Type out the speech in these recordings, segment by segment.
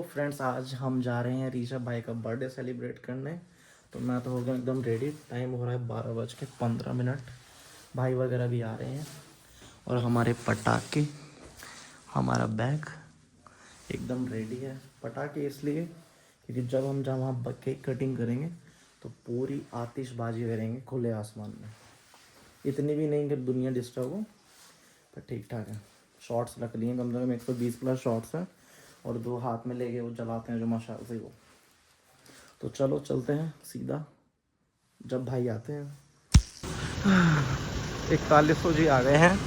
तो फ्रेंड्स आज हम जा रहे हैं ऋषभ भाई का बर्थडे सेलिब्रेट करने। तो मैं तो हो गया एकदम रेडी। टाइम हो रहा है 12:15। भाई वगैरह भी आ रहे हैं और हमारे पटाखे, हमारा बैग एकदम रेडी है। पटाखे इसलिए क्योंकि जब हम जहाँ वहाँ केक कटिंग करेंगे तो पूरी आतिशबाजी करेंगे खुले आसमान में। इतनी भी नहीं कि दुनिया डिस्टर्ब हो, पर ठीक ठाक है। शॉर्ट्स रख लिए कम से कम 120 प्लस शॉर्ट्स हैं और 2 हाथ में लेके वो जलाते हैं जो मशाल से वो। तो चलो चलते हैं सीधा जब भाई आते हैं। 4100 जी आ गए हैं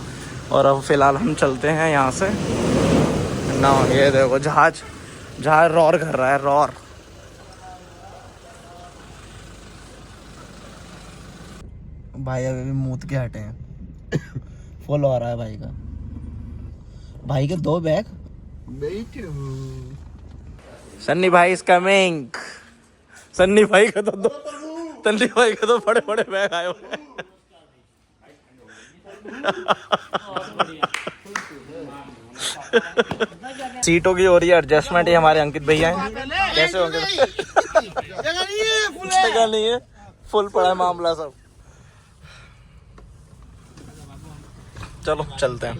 और अब फिलहाल हम चलते हैं यहाँ से ना। ये देखो जहाज रॉर कर रहा है, रॉर। भाई अभी भी मूत के हटे हैं। फुल हो रहा है भाई का। भाई के 2 बैग। सन्नी भाई इज कमिंग। सन्नी भाई का तो बड़े बड़े बैग आए हुए हैं। सीटों की हो रही है एडजस्टमेंट। ये हमारे अंकित भैया हैं। कैसे होंगे? जगह नहीं है, फुल पड़ा है मामला सब। चलो चलते हैं।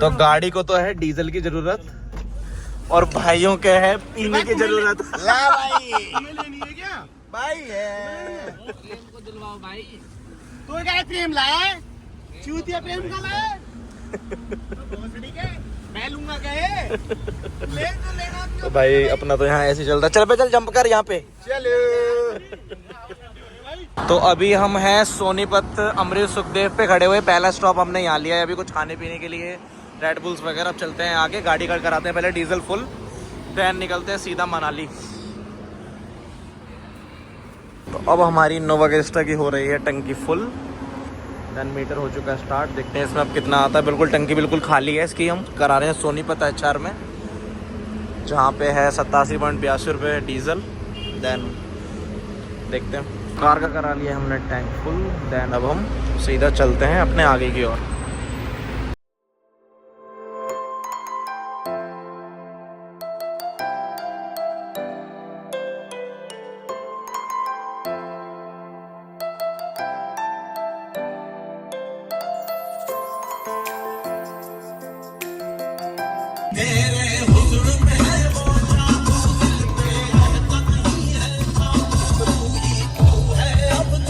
तो गाड़ी को तो है डीजल की जरूरत और भाइयों के है पीने की जरूरत। लेनी है क्या? भाई है प्रेम को दिलवाओ भाई। तो क्या प्रेम लाया है? चूतिया प्रेम का लाया है? ठीक है, मैं लूंगा क्या? ले तो लेना। तो भाई अपना तो यहाँ ऐसे चल रहा है। चल पे चल, जंप कर यहाँ पे। चलो। तो अभी हम हैं सोनीपत अमृत सुखदेव पे खड़े हुए। पहला स्टॉप हमने यहाँ लिया है अभी कुछ खाने पीने के लिए, रेड बुल्स वगैरह। अब चलते हैं आगे, गाड़ी कराते हैं पहले डीजल फुल, देन निकलते हैं सीधा मनाली। तो अब हमारी इनोवा क्रिस्टा की हो रही है टंकी फुल। 10 मीटर हो चुका है स्टार्ट। देखते हैं इसमें अब कितना आता है। बिल्कुल टंकी बिल्कुल खाली है इसकी। हम करा रहे हैं सोनीपत HR में, जहाँ पे है 87.82 रुपये डीजल। देन देखते हैं। कार का करा लिया हमने टैंक फुल। देन अब हम सीधा चलते हैं अपने आगे की ओर।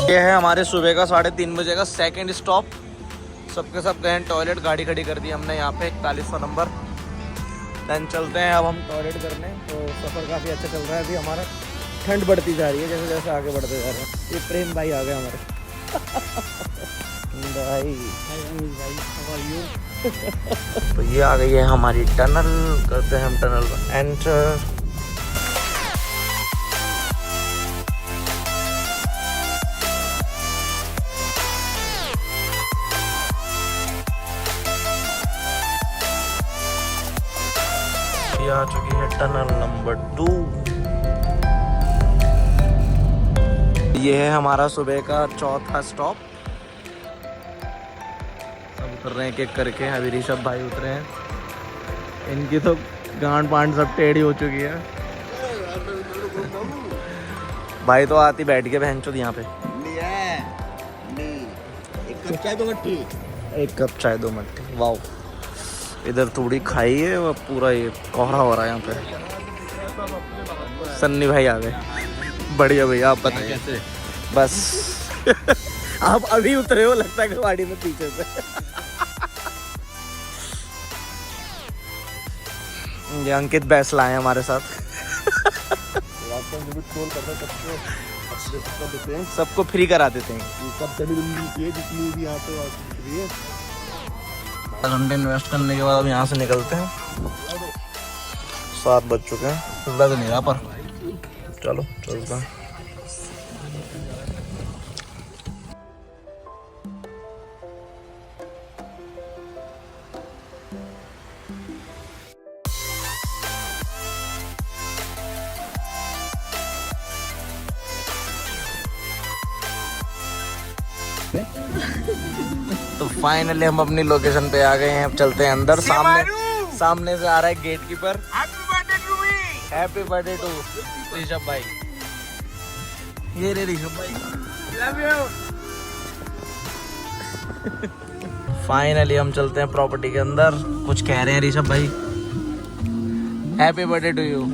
ये है हमारे सुबह का 3:30 बजे का सेकंड स्टॉप। सबके सब गए टॉयलेट, गाड़ी खड़ी कर दी हमने यहाँ पे 4100 नंबर। देन चलते हैं अब हम टॉयलेट करने। तो सफ़र काफ़ी अच्छा चल रहा है अभी हमारा। ठंड बढ़ती जा रही है जैसे जैसे आगे बढ़ते जा रहे हैं। ये प्रेम भाई आ गए हमारे। भाई तो ये आ गई है हमारी टनल। करते हैं हम टनल में एंटर। आ चुकी है टनल नंबर 2। ये है हमारा सुबह का चौथा स्टॉप। सब उतर रहे हैं एक एक करके। अभी ऋषभ भाई उतरे हैं। इनकी तो गांड पांड सब टेढ़ी हो चुकी है। भाई तो आती बैठ के बहन चोद यहाँ पे। एक कप चाय 2 मट्टी। वाओ, इधर थोड़ी खाई है वो पूरा ये कोहरा हो रहा है यहाँ पे। सन्नी भाई आ गए। बढ़िया भैया, आप बताइए कैसे? बस आप अभी उतरे हो, लगता है गाड़ी में पीछे से। ये अंकित बैसला है हमारे साथ। सबको फ्री करा देते हैं। घंटे इन्वेस्ट करने के बाद अब यहाँ से निकलते हैं। 7 बज चुके हैं। लग नहीं रहा पर चलो चलते हैं। तो फाइनली हम अपनी लोकेशन पे आ गए हैं। अब चलते हैं अंदर। सामने से आ रहा है gatekeeper. Happy birthday to me. Happy birthday to Rishabh भाई। ये रे ऋषभ भाई, लव यू। फाइनली हम चलते हैं प्रॉपर्टी के अंदर। कुछ कह रहे हैं ऋषभ भाई। Happy birthday to you.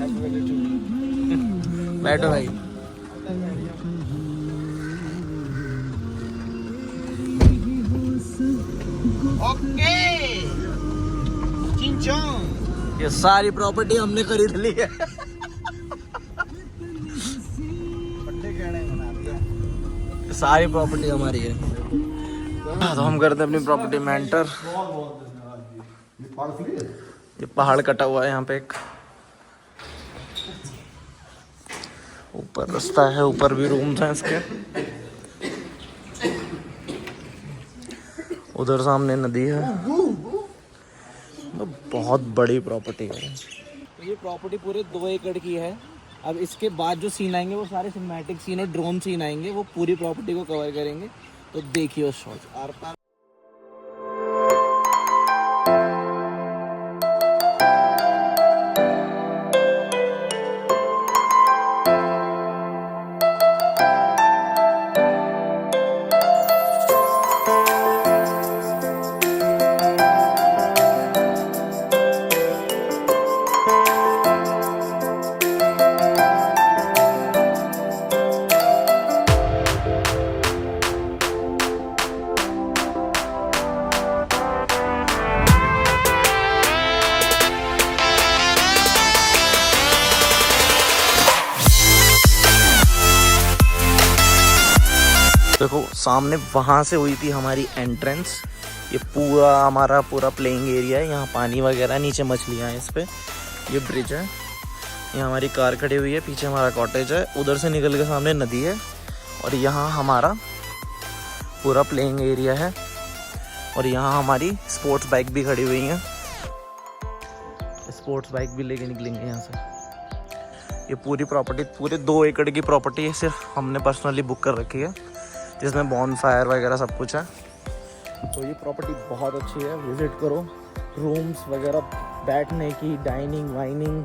बैठो भाई। ओके चिंचों, ये सारी प्रॉपर्टी हमने खरीद ली है। सारी प्रॉपर्टी हमारी है। तो हम करते हैं अपनी प्रॉपर्टी में एंटर। ये पहाड़ कटा हुआ है यहाँ पे एक, ऊपर रास्ता है, ऊपर भी रूम्स हैं इसके। उधर सामने नदी है। तो बहुत बड़ी प्रॉपर्टी है। तो ये प्रॉपर्टी पूरे 2 एकड़ की है। अब इसके बाद जो सीन आएंगे वो सारे सिनेमैटिक सीन है, ड्रोन सीन आएंगे, वो पूरी प्रॉपर्टी को कवर करेंगे। तो देखिए उस शॉट आर पार। देखो सामने वहाँ से हुई थी हमारी एंट्रेंस। ये पूरा हमारा पूरा प्लेइंग एरिया है। यहाँ पानी वगैरह, नीचे मछलियाँ हैं इस पे। ये ब्रिज है, यहाँ हमारी कार खड़ी हुई है, पीछे हमारा कॉटेज है। उधर से निकल के सामने नदी है और यहाँ हमारा पूरा प्लेइंग एरिया है। और यहाँ हमारी स्पोर्ट्स बाइक भी खड़ी हुई हैं। स्पोर्ट्स बाइक भी लेके निकलेंगे यहाँ से। ये पूरी प्रॉपर्टी, पूरे 2 एकड़ की प्रॉपर्टी है, सिर्फ हमने पर्सनली बुक कर रखी है, जिसमें बॉनफायर वगैरह सब कुछ है। तो ये प्रॉपर्टी बहुत अच्छी है, विजिट करो। रूम्स वगैरह, बैठने की, डाइनिंग वाइनिंग,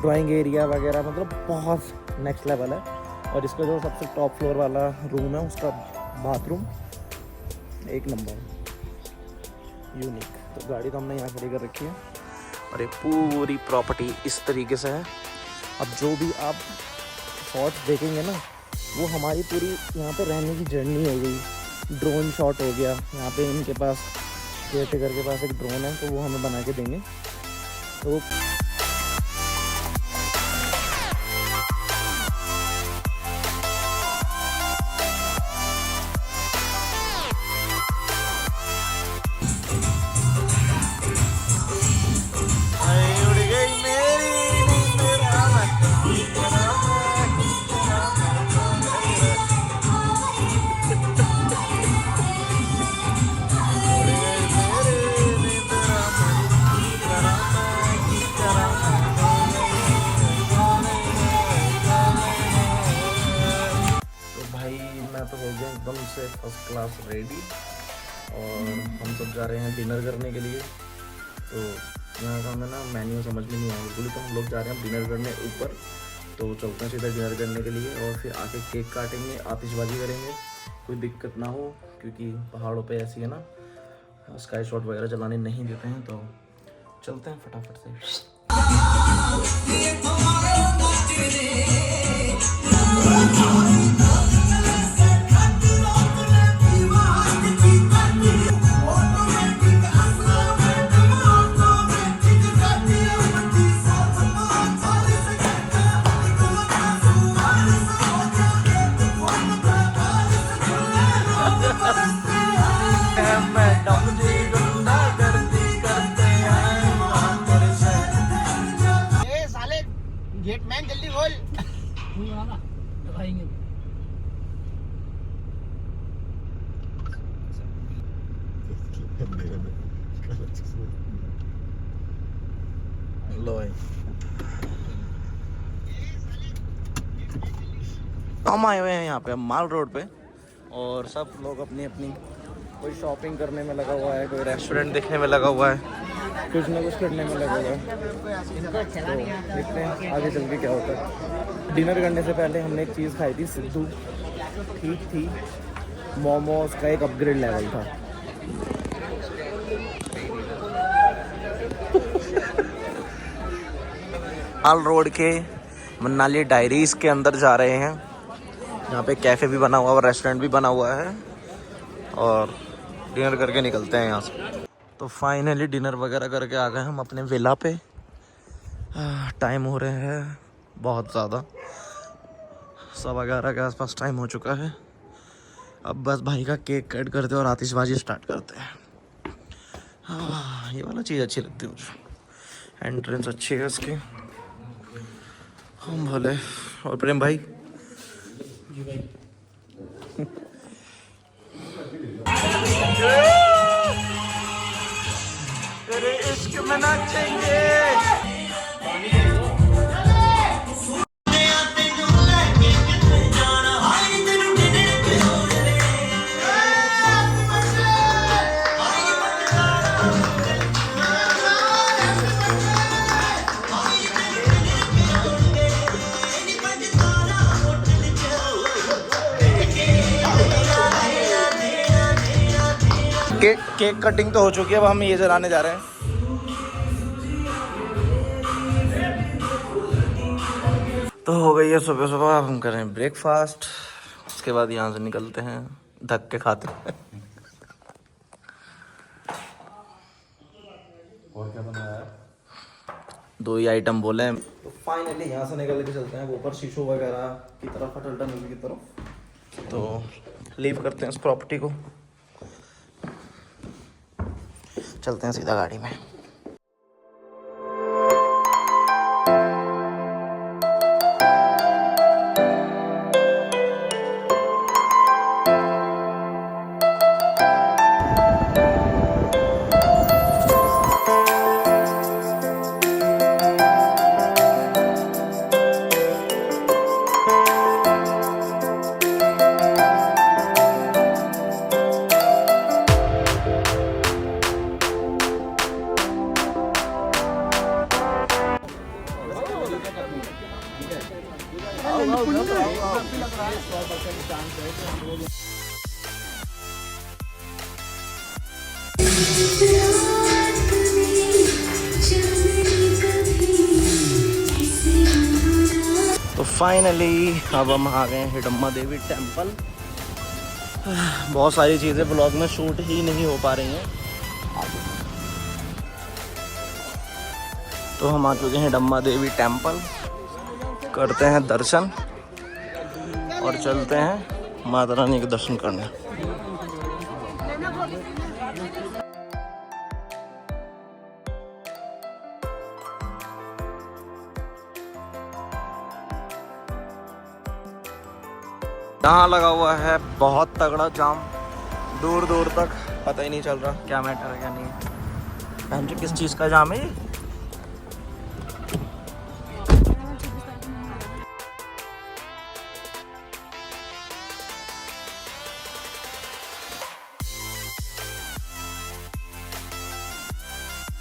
ड्राइंग एरिया वगैरह, मतलब बहुत नेक्स्ट लेवल है। और इसका जो सबसे टॉप फ्लोर वाला रूम है, उसका बाथरूम 1 नंबर, यूनिक। तो गाड़ी तो हमने यहाँ खड़ी कर रखी है। और ये पूरी प्रॉपर्टी इस तरीके से है। अब जो भी आप शॉट्स देखेंगे ना, वो हमारी पूरी यहाँ पे रहने की जर्नी हो गई। ड्रोन शॉट हो गया, यहाँ पे इनके पास, केयरटेकर के पास एक ड्रोन है, तो वो हमें बना के देंगे। तो तो हो गया एकदम से फर्स्ट क्लास रेडी। और हम सब जा रहे हैं डिनर करने के लिए। तो यहाँ का हमें ना मेन्यू समझ में नहीं आया बिल्कुल। तो हम लोग जा रहे हैं डिनर करने ऊपर। तो चलते हैं सीधा डिनर करने के लिए और फिर आके केक काटेंगे, आतिशबाजी करेंगे, कोई दिक्कत ना हो, क्योंकि पहाड़ों पे ऐसी है ना, स्काई शॉट वगैरह चलाने नहीं देते हैं। तो चलते हैं फटाफट से। गेटमैन जल्दी बोल। लो भाई, हम आए हुए हैं यहाँ पे माल रोड पे। और सब लोग अपनी अपनी, कोई शॉपिंग करने में लगा हुआ है, कोई रेस्टोरेंट देखने में लगा हुआ है। कुछ ना कुछ करने में लगेगा। तो देखते हैं आगे चल के क्या होता है। डिनर करने से पहले हमने एक चीज़ खाई थी, सिद्धू, ठीक थी। मोमोज का एक अपग्रेड लेवल था। हाल रोड के मनाली डायरीज के अंदर जा रहे हैं, यहाँ पे कैफ़े भी बना हुआ है, रेस्टोरेंट भी बना हुआ है, और डिनर करके निकलते हैं यहाँ से। तो फाइनली डिनर वगैरह करके आ गए हम अपने विला पे। टाइम हो रहे हैं बहुत ज़्यादा, 11:15 के आसपास टाइम हो चुका है। अब बस भाई का केक कट करते हैं और आतिशबाजी स्टार्ट करते हैं। ये वाला चीज़ अच्छी लगती है मुझे, एंट्रेंस अच्छी है इसकी। हम भले। और प्रेम भाई तेरे इश्क में नाचेंगे। केक कटिंग तो हो चुकी है, अब हम ये जलाने जा रहे हैं। तो हो गई है सुबह सुबह, अब हम करें ब्रेकफास्ट, उसके बाद यहाँ से निकलते हैं धक्के खाते। और क्या बनाया है? 2 ही आइटम बोले हैं। तो फाइनली यहाँ से निकल के चलते हैं ऊपर शीशो वगैरह की तरफ, अटल टनल की तरफ। तो लीव करते हैं इस प्रॉपर्टी को, चलते हैं सीधा गाड़ी में। तो फाइनली अब हम आ गए हैं हिडम्बा देवी टेम्पल। बहुत सारी चीज़ें ब्लॉग में शूट ही नहीं हो पा रही हैं, तो हम आ चुके हैं हिडम्बा देवी टेम्पल। करते हैं दर्शन और चलते हैं माता रानी के दर्शन करने। यहाँ लगा हुआ है बहुत तगड़ा जाम, दूर दूर तक पता ही नहीं चल रहा क्या मैटर है क्या नहीं। बहन जी किस चीज़ का जाम है ये?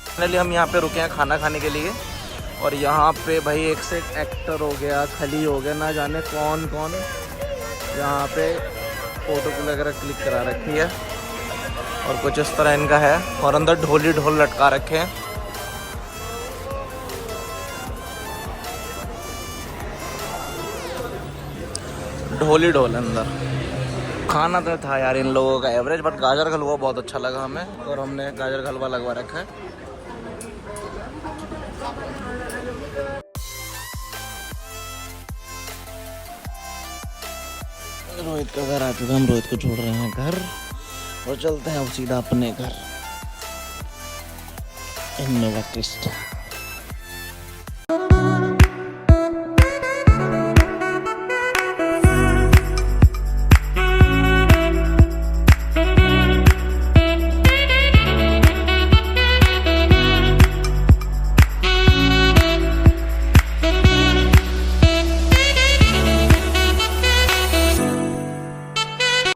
फाइनली हम यहाँ पे रुके हैं खाना खाने के लिए, और यहाँ पे भाई एक से एक एक्टर हो गया, खली हो गया, ना जाने कौन कौन यहाँ पे फोटो वगैरह क्लिक करा रखी है। और कुछ इस तरह इनका है, और अंदर ढोली ढोल लटका रखे हैं। ढोली ढोल अंदर। खाना तो था यार इन लोगों का एवरेज, बट गाजर का हलवा बहुत अच्छा लगा हमें, और हमने गाजर का हलवा लगवा रखा है। रोहित का घर आ चुका, हम रोहित को छोड़ रहे हैं घर और चलते हैं अब सीधा अपने घर। Innova Crysta.